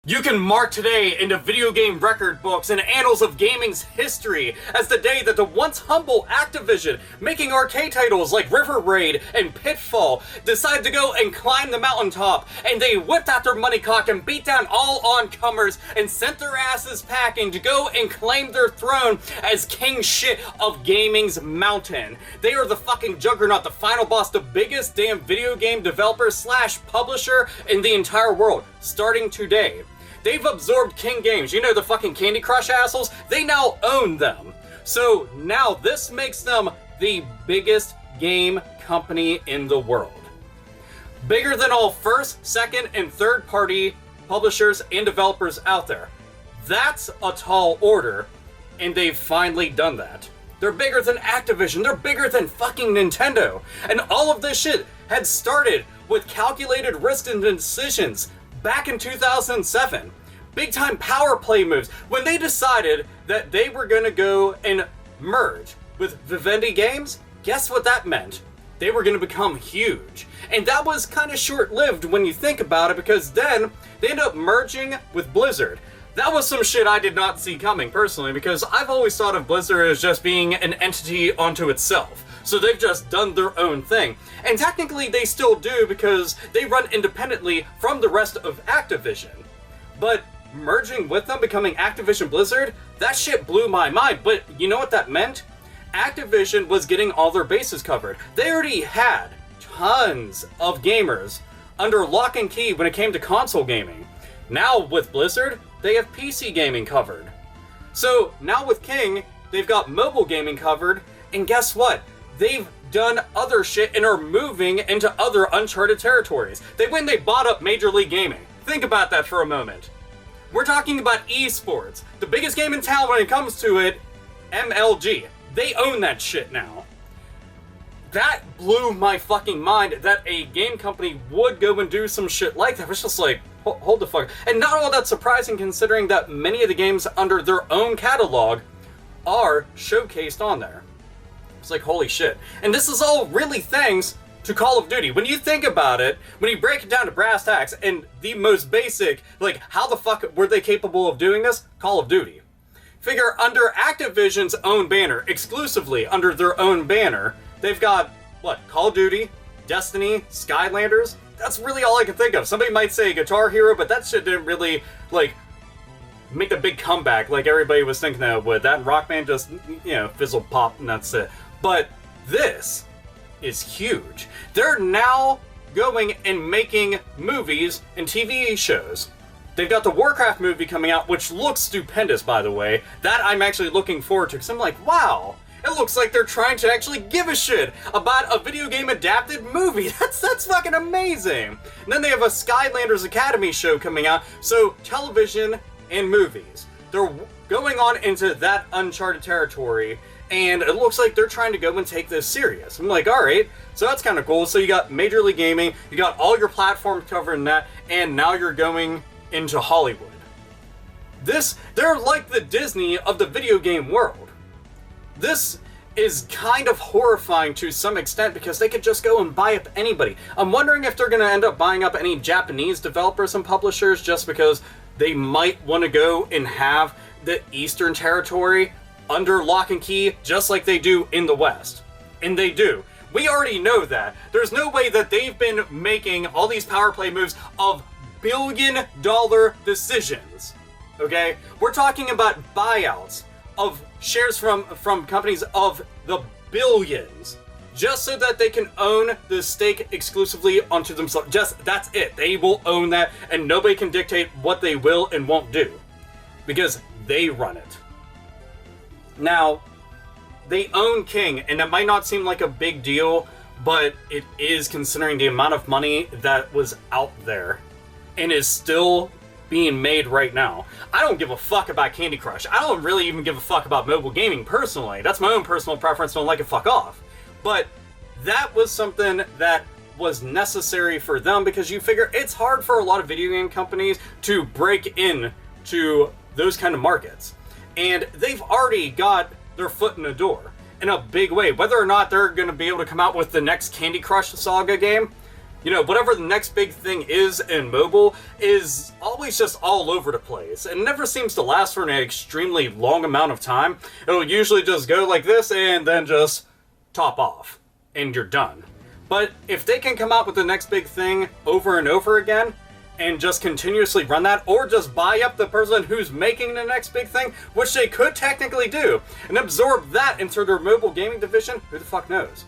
You can mark today into video game record books and annals of gaming's history as the day that the once humble Activision, making arcade titles like River Raid and Pitfall, decided to go and climb the mountaintop, and they whipped out their money cock and beat down all oncomers and sent their asses packing to go and claim their throne as king shit of gaming's mountain. They are the fucking juggernaut, the final boss, the biggest damn video game developer slash publisher in the entire world, starting today. They've absorbed King Games, you know, the fucking Candy Crush assholes? They now own them. So now this makes them the biggest game company in the world. Bigger than all first, second, and third party publishers and developers out there. That's a tall order, and they've finally done that. They're bigger than Activision, they're bigger than fucking Nintendo. And all of this shit had started with calculated risks and decisions back in 2007. Big time power play moves when they decided that they were gonna go and merge with Vivendi Games. Guess what that meant? They were gonna become huge. And that was kind of short-lived when you think about it, because then they ended up merging with Blizzard. That was some shit I did not see coming personally, because I've always thought of Blizzard as just being an entity unto itself. So they've just done their own thing. And technically they still do, because they run independently from the rest of Activision. But merging with them, becoming Activision Blizzard, that shit blew my mind. But you know what that meant? Activision was getting all their bases covered. They already had tons of gamers under lock and key when it came to console gaming. Now with Blizzard, they have PC gaming covered. So now with King, they've got mobile gaming covered, and guess what? They've done other shit and are moving into other uncharted territories. They bought up Major League Gaming. Think about that for a moment. We're talking about esports. The biggest game in town when it comes to it, MLG. They own that shit now. That blew my fucking mind that a game company would go and do some shit like that. It was just like, hold the fuck. And not all that surprising, considering that many of the games under their own catalog are showcased on there. It's like, holy shit. And this is all really thanks to Call of Duty. When you think about it, when you break it down to brass tacks, and the most basic, like, how the fuck were they capable of doing this? Call of Duty. Figure under Activision's own banner, exclusively under their own banner, they've got, what, Call of Duty, Destiny, Skylanders? That's really all I can think of. Somebody might say Guitar Hero, but that shit didn't really, like, make a big comeback like everybody was thinking that it would. That and Rock Band just, you know, fizzled, pop, and that's it. But this is huge. They're now going and making movies and TV shows. They've got the Warcraft movie coming out, which looks stupendous, by the way. That I'm actually looking forward to, because I'm like, wow, it looks like they're trying to actually give a shit about a video game adapted movie. That's fucking amazing. And then they have a Skylanders Academy show coming out, so television and movies. They're going on into that uncharted territory, and it looks like they're trying to go and take this serious. I'm like, alright, so that's kind of cool. So you got Major League Gaming, you got all your platforms covering that, and now you're going into Hollywood. They're like the Disney of the video game world. This is kind of horrifying to some extent, because they could just go and buy up anybody. I'm wondering if they're going to end up buying up any Japanese developers and publishers, just because they might want to go and have the Eastern Territory under lock and key, just like they do in the West. And they do. We already know that. There's no way that they've been making all these power play moves of billion-dollar decisions. Okay? We're talking about buyouts of shares from companies of the billions, just so that they can own the stake exclusively onto themselves. That's it. They will own that, and nobody can dictate what they will and won't do, because they run it. Now, they own King, and it might not seem like a big deal, but it is, considering the amount of money that was out there and is still being made right now. I don't give a fuck about Candy Crush. I don't really even give a fuck about mobile gaming personally. That's my own personal preference. Don't like it, fuck off. But that was something that was necessary for them, because you figure it's hard for a lot of video game companies to break in to those kind of markets. And they've already got their foot in the door in a big way. Whether or not they're going to be able to come out with the next Candy Crush Saga game, You know, whatever the next big thing is in mobile is always just all over the place. It never seems to last for an extremely long amount of time. It'll usually just go like this and then just top off. And you're done. But if they can come out with the next big thing over and over again, and just continuously run that, or just buy up the person who's making the next big thing, which they could technically do, and absorb that into their mobile gaming division, who the fuck knows?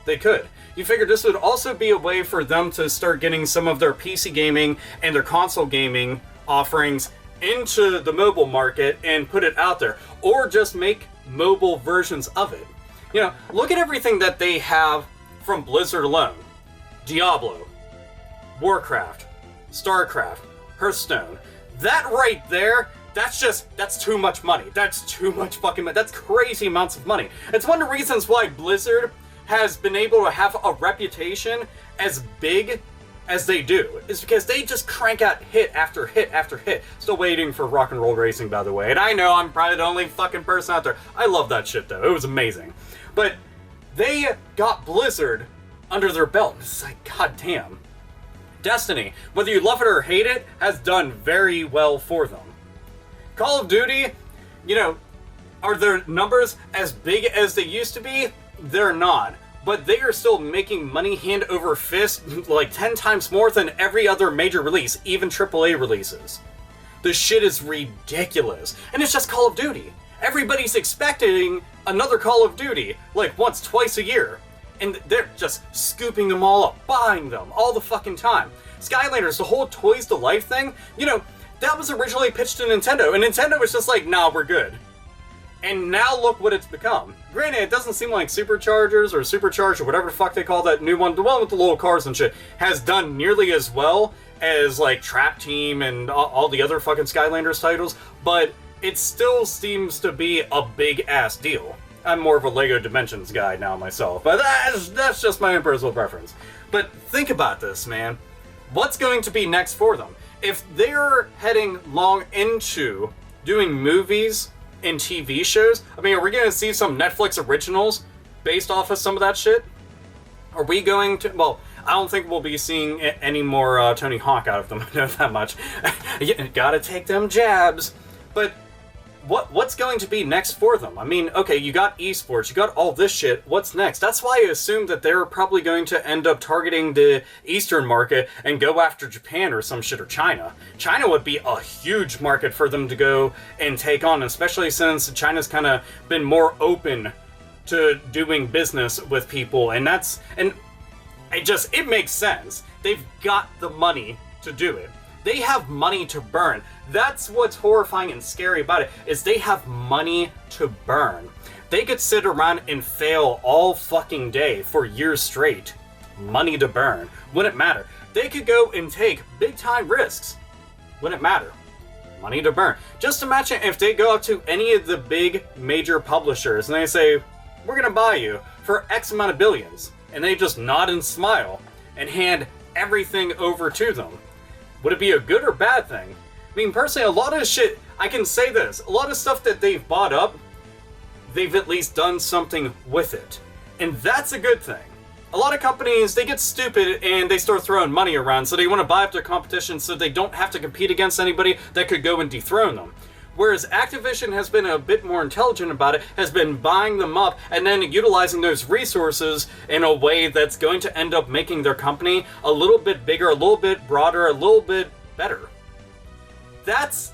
They could. You figure this would also be a way for them to start getting some of their PC gaming and their console gaming offerings into the mobile market and put it out there. Or just make mobile versions of it. You know, look at everything that they have from Blizzard alone. Diablo, Warcraft, StarCraft, Hearthstone. That right there, that's too much money. That's too much fucking money. That's crazy amounts of money. It's one of the reasons why Blizzard has been able to have a reputation as big as they do, is because they just crank out hit after hit after hit. Still waiting for Rock and Roll Racing, by the way. And I know I'm probably the only fucking person out there. I love that shit, though. It was amazing. But they got Blizzard under their belt. It's like, goddamn. Destiny, whether you love it or hate it, has done very well for them. Call of Duty, you know, are their numbers as big as they used to be? They're not. But they are still making money hand over fist like 10 times more than every other major release, even AAA releases. This shit is ridiculous. And it's just Call of Duty. Everybody's expecting another Call of Duty, like once, twice a year. And they're just scooping them all up, buying them all the fucking time. Skylanders, the whole Toys to Life thing, you know, that was originally pitched to Nintendo, and Nintendo was just like, nah, we're good. And now look what it's become. Granted, it doesn't seem like Superchargers or Supercharged or whatever the fuck they call that new one, the one with the little cars and shit, has done nearly as well as like Trap Team and all the other fucking Skylanders titles, but it still seems to be a big ass deal. I'm more of a LEGO Dimensions guy now myself, but that's just my own personal preference. But think about this, man. What's going to be next for them? If they're heading long into doing movies and TV shows, I mean, are we going to see some Netflix originals based off of some of that shit? Are we going to... Well, I don't think we'll be seeing any more Tony Hawk out of them, I know that much. You gotta take them jabs. But what's going to be next for them? I mean, okay, you got esports, you got all this shit, what's next? That's why I assumed that they're probably going to end up targeting the Eastern market and go after Japan or some shit, or China. China would be a huge market for them to go and take on, especially since China's kind of been more open to doing business with people, and it makes sense. They've got the money to do it. They have money to burn. That's what's horrifying and scary about it, is they have money to burn. They could sit around and fail all fucking day for years straight. Money to burn. Wouldn't matter. They could go and take big time risks. Wouldn't matter. Money to burn. Just imagine if they go up to any of the big major publishers and they say, we're gonna buy you for X amount of billions. And they just nod and smile and hand everything over to them. Would it be a good or bad thing? I mean, personally, a lot of shit, I can say this, a lot of stuff that they've bought up, they've at least done something with it. And that's a good thing. A lot of companies, they get stupid and they start throwing money around, so they want to buy up their competition so they don't have to compete against anybody that could go and dethrone them. Whereas Activision has been a bit more intelligent about it, has been buying them up and then utilizing those resources in a way that's going to end up making their company a little bit bigger, a little bit broader, a little bit better. That's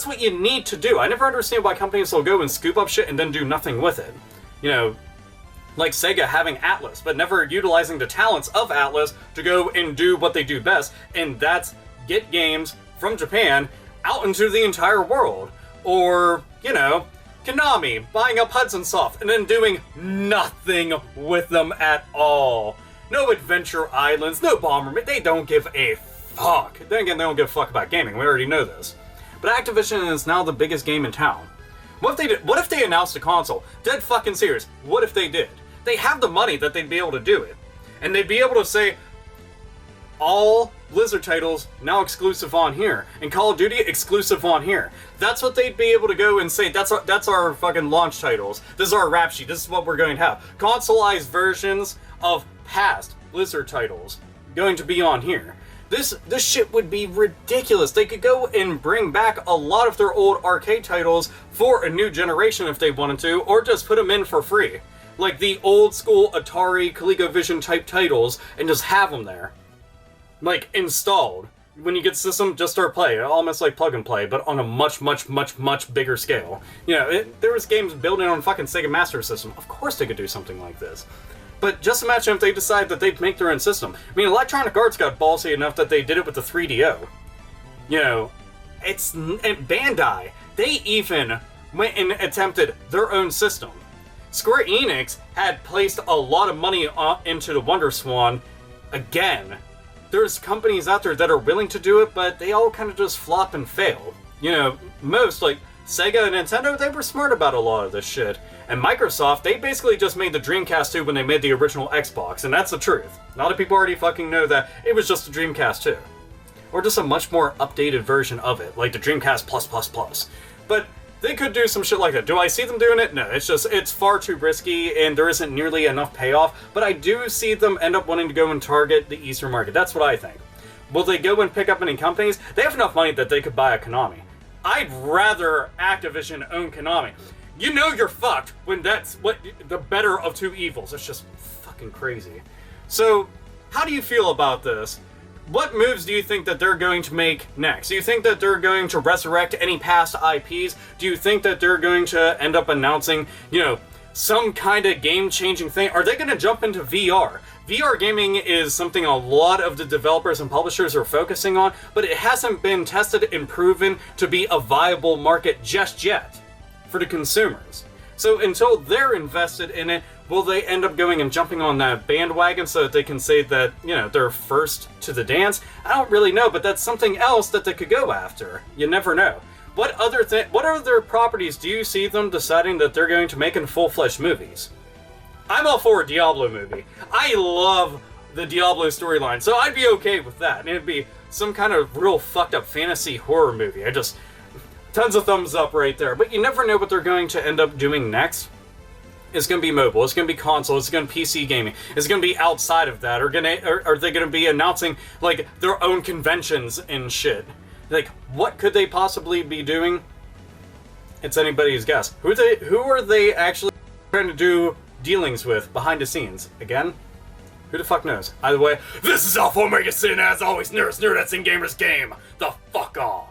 what you need to do. I never understand why companies will go and scoop up shit and then do nothing with it. You know, like Sega having Atlas, but never utilizing the talents of Atlas to go and do what they do best, and that's get games from Japan out into the entire world. Or, you know, Konami buying up Hudson Soft and then doing nothing with them at all. No Adventure Islands, no Bomberman, they don't give a fuck. Then again, they don't give a fuck about gaming, we already know this. But Activision is now the biggest game in town. What if they did? What if they announced a console? Dead fucking serious. What if they did? They have the money that they'd be able to do it. And they'd be able to say, all Blizzard titles now exclusive on here, and Call of Duty exclusive on here. That's what they'd be able to go and say, that's our fucking launch titles. This is our rap sheet. This is what we're going to have. Consoleized versions of past Blizzard titles going to be on here. This shit would be ridiculous. They could go and bring back a lot of their old arcade titles for a new generation if they wanted to, or just put them in for free. Like the old school Atari, ColecoVision type titles, and just have them there. Like, installed. When you get the system, just start play. Almost like plug and play, but on a much, much, much, much bigger scale. You know, there was games building on fucking Sega Master System. Of course they could do something like this. But just imagine if they decide that they'd make their own system. I mean, Electronic Arts got ballsy enough that they did it with the 3DO. You know, and Bandai, they even went and attempted their own system. Square Enix had placed a lot of money into the WonderSwan. Again, there's companies out there that are willing to do it, but they all kind of just flop and fail. You know, most, like Sega and Nintendo, they were smart about a lot of this shit. And Microsoft, they basically just made the Dreamcast 2 when they made the original Xbox, and that's the truth. A lot of people already fucking know that it was just the Dreamcast 2. Or just a much more updated version of it, like the Dreamcast plus. But they could do some shit like that. Do I see them doing it? No, it's far too risky, and there isn't nearly enough payoff, but I do see them end up wanting to go and target the Eastern market. That's what I think. Will they go and pick up any companies? They have enough money that they could buy a Konami. I'd rather Activision own Konami. You know you're fucked when that's what the better of two evils. It's just fucking crazy. So, how do you feel about this? What moves do you think that they're going to make next? Do you think that they're going to resurrect any past IPs? Do you think that they're going to end up announcing, you know, some kind of game-changing thing? Are they going to jump into VR? VR gaming is something a lot of the developers and publishers are focusing on, but it hasn't been tested and proven to be a viable market just yet for the consumers. So until they're invested in it, will they end up going and jumping on that bandwagon so that they can say that, you know, they're first to the dance? I don't really know, but that's something else that they could go after. You never know. What other properties do you see them deciding that they're going to make in full-fledged movies? I'm all for a Diablo movie. I love the Diablo storyline, so I'd be okay with that. And it'd be some kind of real fucked up fantasy horror movie. Tons of thumbs up right there. But you never know what they're going to end up doing next. It's going to be mobile, it's going to be console, it's going to be PC gaming, it's going to be outside of that, or are they going to be announcing, like, their own conventions and shit? Like, what could they possibly be doing? It's anybody's guess. Who are they actually trying to do dealings with behind the scenes? Again? Who the fuck knows? Either way, this is AlphaOmegaSin, as always, nerds, nerdettes, and gamers game the fuck off!